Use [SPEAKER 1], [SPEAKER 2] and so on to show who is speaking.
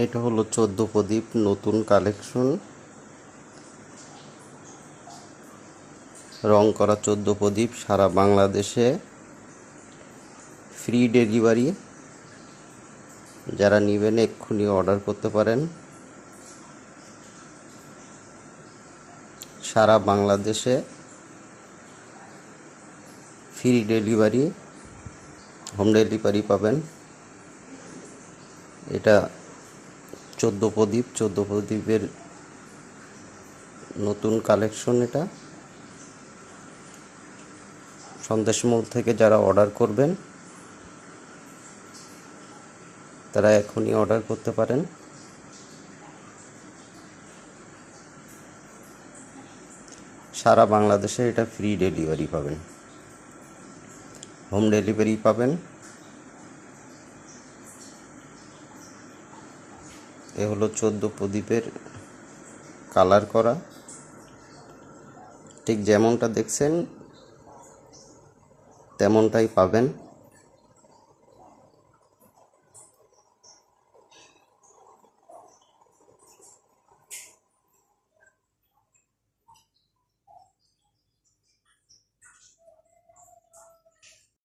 [SPEAKER 1] এটা হলো 14 প্রদীপ নতুন কালেকশন, রং করা 14 প্রদীপ সারা বাংলাদেশে ফ্রি ডেলিভারি। যারা নেবেন এক্ষুনি অর্ডার করতে পারেন। সারা বাংলাদেশে ফ্রি ডেলিভারি, হোম ডেলিভারি পাবেন। এটা 14 প্রদীপের নতুন কালেকশন। এটা সন্দেশ মোড় থেকে যারা অর্ডার করবেন তারা এখনই অর্ডার করতে পারেন। সারা বাংলাদেশে এটা ফ্রি ডেলিভারি পাবেন, হোম ডেলিভারি পাবেন। এ হলো 14 প্রদীপের কালার করা, ঠিক যেমনটা দেখছেন তেমনটাই পাবেন।